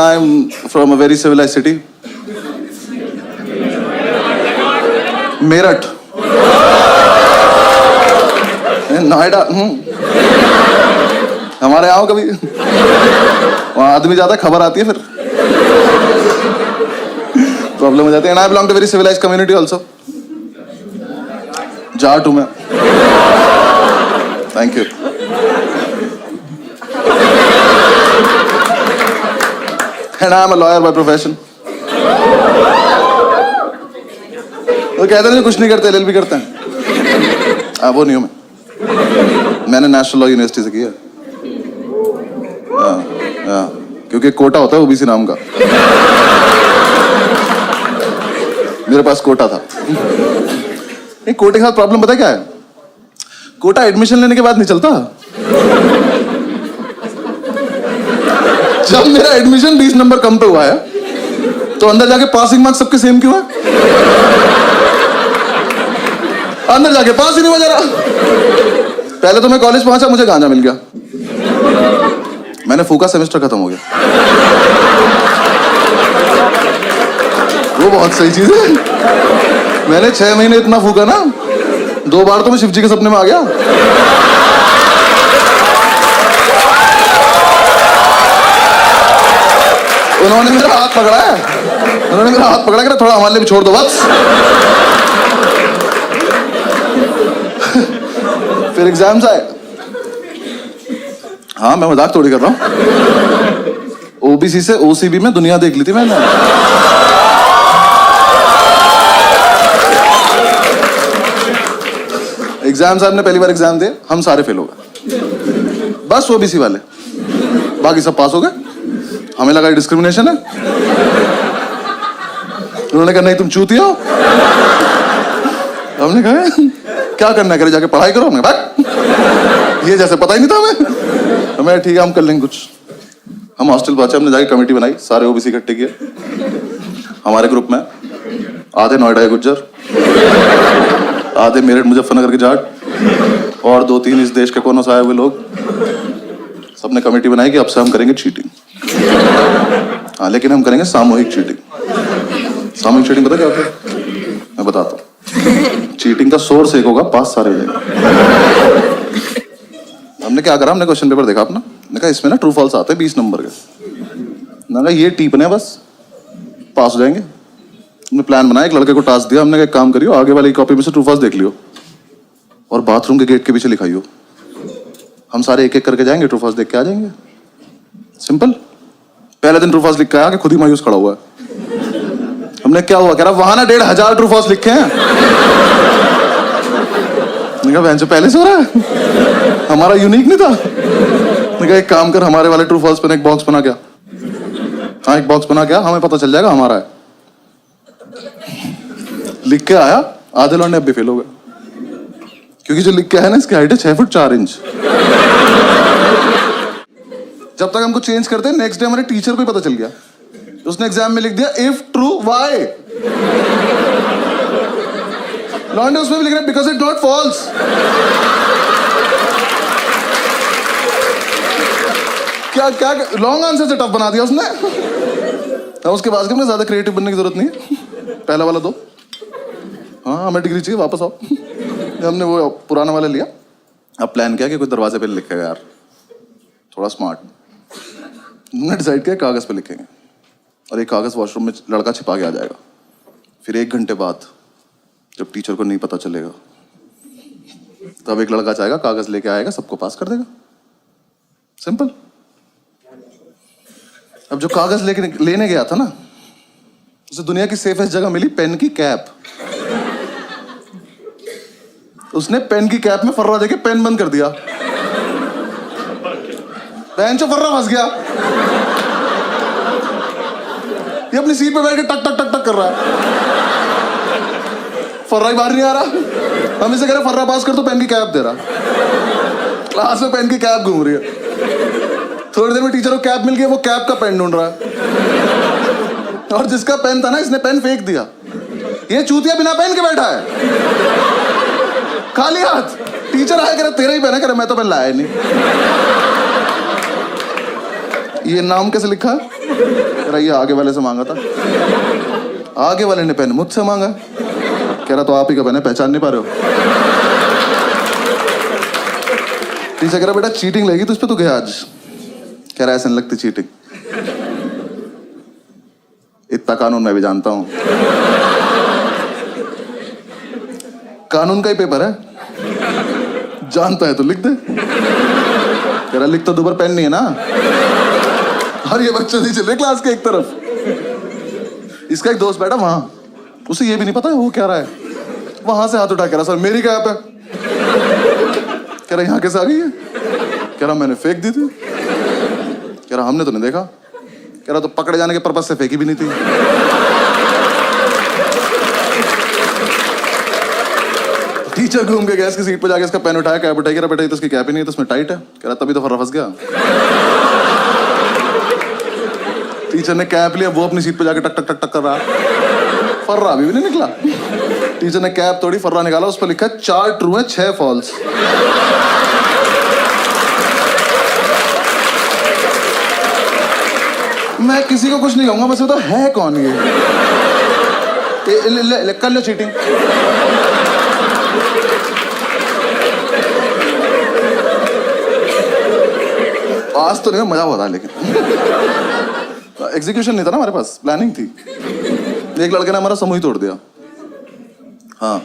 I am from a very civilized city. Meerut, Noida. हमारे यहाँ कभी वहाँ आदमी ज्यादा, खबर आती है फिर प्रॉब्लम हो जाती है। And I belong to very civilized community also. Jat हूँ मैं। Thank you. And I am a lawyer by profession. वो कहते हैं कुछ नहीं करते, LLB करते हैं। वो नहीं हूँ मैं। मैंने नेशनल लॉ यूनिवर्सिटी से किया। क्योंकि कोटा होता है ओबीसी नाम का, मेरे पास कोटा था। नहीं, कोटे के साथ प्रॉब्लम पता क्या है? कोटा एडमिशन लेने के बाद नहीं चलता। जब मेरा एडमिशन 20 नंबर कम पे हुआ है तो अंदर जाके पासिंग मार्क्स सबके सेम क्यों है? अंदर जाके पास ही नहीं हो जा रहा। पहले तो मैं कॉलेज पहुंचा, मुझे गांजा मिल गया, मैंने फूका, सेमेस्टर खत्म हो गया। वो बहुत सही चीज है। मैंने 6 महीने इतना फूका ना, 2 बार तो मैं शिव जी के सपने में आ गया। उन्होंने मेरा हाथ पकड़ा है, उन्होंने मेरा हाथ पकड़ा कि थोड़ा हमारे लिए भी छोड़ दो बस। फिर एग्जाम्स आए। हाँ, मैं मजाक थोड़ी कर रहा हूँ। ओबीसी से ओसीबी में दुनिया देख ली थी मैंने। एग्जाम साहब ने पहली बार एग्जाम दिए, हम सारे फेल हो गए, बस ओबीसी वाले, बाकी सब पास हो गए। हमें लगा डिस्क्रिमिनेशन है। उन्होंने कहा नहीं तुम चूतिया हो। हमने कहा क्या करना है, करे जाके पढ़ाई करो। हमने कहा ये जैसे पता ही नहीं था हमें। ठीक है, हम कर लेंगे कुछ। हम हॉस्टल पहुंचे, हमने जाके कमेटी बनाई, सारे ओबीसी इकट्ठे किए। हमारे ग्रुप में आधे नोएडा के गुज्जर, आधे मेरठ मुजफ्फरनगर के जाट और 2-3 इस देश के कोनों से आए हुए लोग। सबने कमेटी बनाई कि अब से हम करेंगे चीटिंग। हाँ, लेकिन हम करेंगे सामूहिक चीटिंग। सामूहिक चीटिंग पता क्या होता है? मैं बताता हूँ। चीटिंग का सोर्स एक होगा, पास सारे हो जाएंगे। हमने क्या करा, हमने क्वेश्चन पेपर देखा अपना, मैंने कहा इसमें ना ट्रू फॉल्स आते हैं 20 नंबर के। मैंने कहा ये टीपने बस, पास हो जाएंगे। हमने प्लान बनाया, एक लड़के को टास्क दिया, हमने कहा एक काम करियो, आगे वाली कॉपी में से ट्रू फॉल्स देख लियो और बाथरूम के गेट के पीछे लिखाइयो। हम सारे एक एक करके जाएंगे, ट्रू फॉल्स देख के आ जाएंगे। सिंपल। पहले दिन ट्रू फॉल्स लिख के आया कि खुद ही मायूस खड़ा हुआ है। हमने क्या हुआ, कह रहा वहां ना 1,500 ट्रू फॉल्स लिखे हैं। मैंने कहा पहले से हो रहा है, हमारा यूनिक नहीं था। मैंने कहा एक काम कर, हमारे वाले ट्रू फॉल्स पे एक बॉक्स बना क्या। हाँ, एक बॉक्स बना क्या, हमें पता चल जाएगा हमारा है। लिख के आया, आधे लौंडे अब भी फेल हो गए, क्योंकि जो लिख के है ना, इसकी हाइट है 6 फुट 4 इंच। जब तक हमको चेंज करते, नेक्स्ट डे हमारे टीचर को ही पता चल गया। उसने एग्जाम में लिख दिया इफ ट्रू वाई। लॉन्डे उसमें भी लिख रहा है बिकॉज इट नॉट फॉल्स। क्या क्या लॉन्ग आंसर से टफ बना दिया उसने। तो उसके बाद में ज्यादा क्रिएटिव बनने की जरूरत नहीं है, पहला वाला दो। हाँ, हमें डिग्री चाहिए, वापस आओ। हमने वो पुराना वाला लिया। अब प्लान किया कि कोई दरवाजे पे लिखेगा यार, थोड़ा स्मार्ट। हमने डिसाइड किया कागज पे लिखेंगे और एक कागज वॉशरूम में लड़का छिपा के आ जाएगा। फिर 1 घंटे बाद जब टीचर को नहीं पता चलेगा, तब एक लड़का जाएगा, कागज लेके आएगा, सबको पास कर देगा। सिंपल। अब जो कागज लेने गया था ना, उसे दुनिया की सेफेस्ट जगह मिली, पेन की कैप। उसने पेन की कैप में फर्रा देके पेन बंद कर दिया। बेंच में फर्रा फंस गया। ये अपनी सीट पे बैठ के टक टक टक टक कर रहा है, फर्रा ही बाहर नहीं आ रहा। हम इसे कह रहे फर्रा पास कर, तो पेन की कैप दे रहा। क्लास में पेन की कैप घूम रही है। थोड़ी देर में टीचर को कैप मिल गई, वो कैप का पेन ढूंढ रहा है। और जिसका पेन था ना, इसने पेन फेंक दिया। ये चूतिया बिना पेन के बैठा है, खाली हाथ। टीचर आया, कह रहा तेरा ही पेन है, कह रहा मैं तो पेन लाया नहीं। ये नाम कैसे लिखा है? कह रहा ये आगे वाले से मांगा था। आगे वाले ने पेन मुझसे मांगा। कह रहा तो आप ही का पेन है, पहचान नहीं पा रहे हो। टीचर कह रहा बेटा चीटिंग लगी तो उस पर तो गया आज। कह रहा ऐसा नहीं लगती चीटिंग, इतना कानून मैं भी जानता हूं। कानून का ही पेपर है, जानता है तो लिख दे। कह रहा लिख तो दो, पर पेन नहीं है ना। और ये बच्चा नहीं चल रहे क्लास के एक तरफ। इसका एक दोस्त बैठा वहां, उसे ये भी नहीं पता वो क्या रहा है। वहां से हाथ उठा, कह रहा सर मेरी कैप है। कह रहा यहां कैसे आ गई है? कह रहा मैंने फेंक दी थी। कह रहा हमने तो नहीं देखा। कह रहा तो पकड़े जाने के पर्पज से फेंकी भी नहीं थी। टीचर घूम के गया इसकी सीट पे जाके इसका पेन उठाया, कैप उठाई। कह रहा बेटा ये तो इसकी कैप ही नहीं है, तो इसमें टाइट है। कह रहा तभी तो फर्रा फंस गया। टीचर ने कैप लिया, वो अपनी सीट पे जाके टक टक टक टक कर रहा, फर्रा अभी भी नहीं निकला। टीचर ने कैप तोड़ी, फर्रा निकाला, उस पर लिखा 4 ट्रू है 6 फॉल्स। मैं किसी को कुछ नहीं कहूंगा, बस बताओ है कौन ये? कर लो चीटिंग। आज तो नहीं, मजा हुआ था लेकिन एग्जीक्यूशन नहीं था ना हमारे पास, प्लानिंग थी। एक लड़के ने हमारा समूह ही तोड़ दिया। हाँ,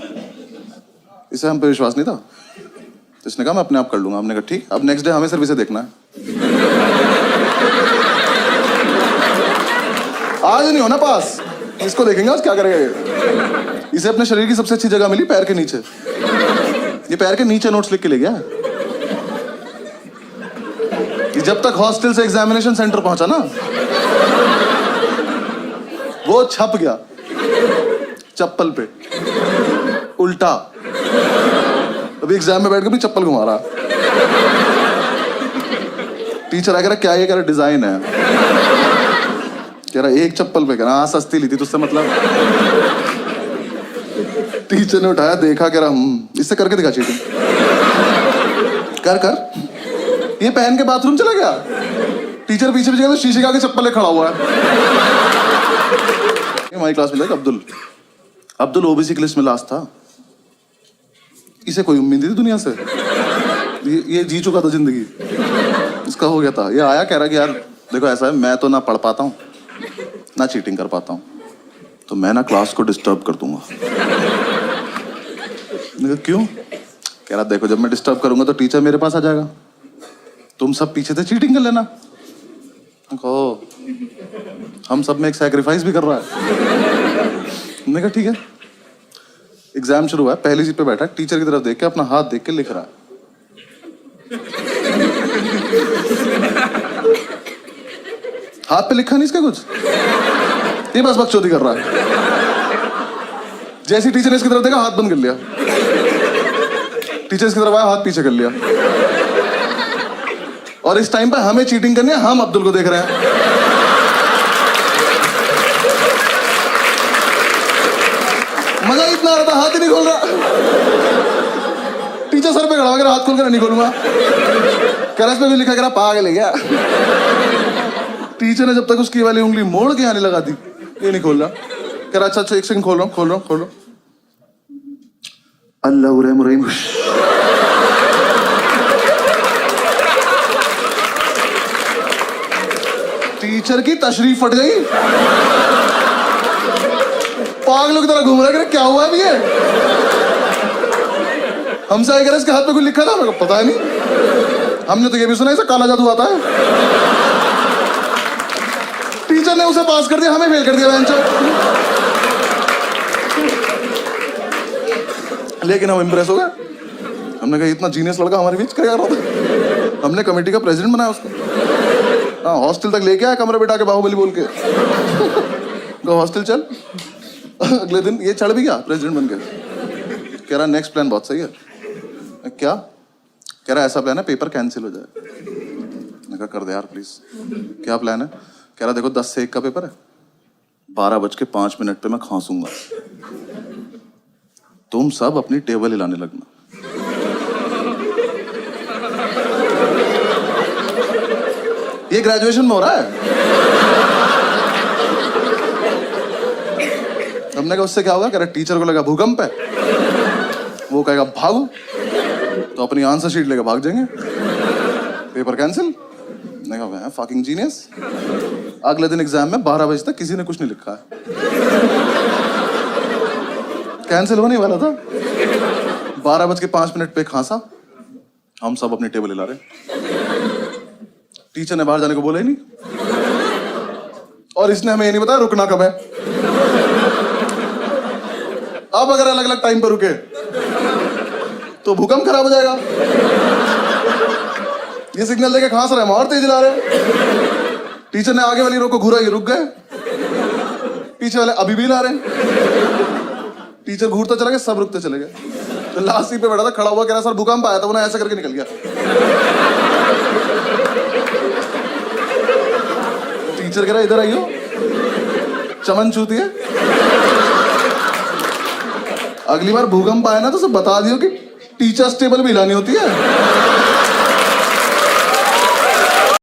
इसे हम पे विश्वास नहीं था, तो इसने कहा मैं अपने आप कर लूंगा। हमने कहा ठीक। अब नेक्स्ट डे हमें सिर्फ इसे देखना है। आज नहीं होना पास, इसको देखेंगे आज क्या करेगा ये। इसे अपने शरीर की सबसे अच्छी जगह मिली, पैर के नीचे। ये पैर के नीचे नोट्स लिख के ले गया। जब तक हॉस्टल से एग्जामिनेशन सेंटर पहुंचा ना, वो छप गया चप्पल पे उल्टा। अभी एग्जाम में बैठ के भी चप्पल घुमा रहा। टीचर आके क्या ये? कह रहा डिजाइन है। कह रहा एक चप्पल पे। कह रहा हाँ सस्ती ली थी तुझसे मतलब। टीचर ने उठाया, देखा, कह रहा इससे करके दिखा चीटिंग। कर कर। ये पहन के बाथरूम चला गया। टीचर पीछे पीछे तो शीशे के आगे चप्पल खड़ा हुआ है। हमारी क्लास में था अब्दुल ओबीसी की लिस्ट में लास्ट था। इसे कोई उम्मीद नहीं थी दुनिया से। ये जी चुका था जिंदगी, इसका हो गया था। ये आया, कह रहा कि यार देखो ऐसा है, मैं तो ना पढ़ पाता हूँ ना चीटिंग कर पाता हूँ, तो मैं ना क्लास को डिस्टर्ब कर दूंगा। क्यों? कह रहा देखो जब मैं डिस्टर्ब करूंगा तो टीचर मेरे पास आ जाएगा, तुम सब पीछे से चीटिंग कर लेना। ओ, हम सब में एक सैक्रिफाइस भी कर रहा है। मैंने कहा ठीक है। एग्जाम शुरू हुआ, पहली सीट पे बैठा, टीचर की तरफ देख के अपना हाथ देख के लिख रहा है। हाथ पे लिखा नहीं इसका कुछ, ये बस बकचोदी कर रहा है। जैसे टीचर ने इसकी तरफ देखा, हाथ बंद कर लिया। टीचर इसकी तरफ आया, हाथ पीछे कर लिया। और इस टाइम पे हमें चीटिंग करनी है, हम अब्दुल को देख रहे हैं। मजा इतना आ रहा था, हाथ ही नहीं खोल रहा। टीचर सर पे खड़ा हो, हाथ खोल कर नहीं खोलूंगा। कह रहा पे लिखा, कह रहा पागल है क्या? टीचर ने जब तक उसकी वाली उंगली मोड़ के आने लगा दी, ये नहीं खोल रहा। कह रहा अच्छा एक सेकंड, खोल रहा हूं। अल्लाह रहीम। टीचर की तशरीफ फट गई। पागलों की तरह घूम रहा है, क्या हुआ अभी ये? हमसे आए, इसके हाथ पे कुछ लिखा था, मेरे को पता है नहीं। हमने तो ये भी सुना ऐसा काला जादू आता है। टीचर ने उसे पास कर दिया, हमें फेल कर दिया बेंचर। लेकिन हम इंप्रेस हो गए। हमने कहा इतना जीनियस लड़का हमारे बीच क्या कर रहा था। हमने कमेटी का प्रेसिडेंट बनाया उसको। हाँ, हॉस्टल तक लेके आया, कमरे बिठा के बाहुबली बोल के। हॉस्टल चल। अगले दिन ये चढ़ भी गया प्रेसिडेंट बन के। कह रहा नेक्स्ट प्लान बहुत सही है। क्या? कह रहा ऐसा प्लान है पेपर कैंसिल हो जाए। मैंने कहा कर दे यार प्लीज। क्या प्लान है? कह रहा देखो 10 से 1 का पेपर है, 12:05 पे मैं खांसूंगा, तुम सब अपनी टेबल हिलाने लगना। ये ग्रेजुएशन में हो रहा है। हमने कहा उससे क्या होगा? कह रहा टीचर को लगा भूकंप है, वो कहेगा भागो, तो अपनी आंसर शीट लेकर भाग जाएंगे, पेपर कैंसिल। मैं कहा फकिंग जीनियस। अगले दिन एग्जाम में 12 बजे तक किसी ने कुछ नहीं लिखा है, कैंसिल होने वाला था। 12:05 पे खांसा, हम सब अपनी टेबल हिला रहे, टीचर ने बाहर जाने को बोला ही नहीं, और इसने हमें ये नहीं बताया रुकना कब है। अब अगर अलग अलग टाइम पर रुके तो भूकंप खराब हो जाएगा। ये सिग्नल देके खांस रहे हैं, और तेज ला रहे। टीचर ने आगे वाली रो को घूरा, ये रुक गए, पीछे वाले अभी भी ला रहे हैं। टीचर घूरता चला गया, सब रुकते चले गए। तो लास्ट सीट पे बैठा था, खड़ा हुआ, कह रहा सर भूकंप आया था, वो ऐसे करके निकल गया। टीचर कह रहा इधर आइयो, चमन चूती है, अगली बार भूकंप आए ना तो सब बता दियो कि टीचर्स टेबल भी हिलानी होती है।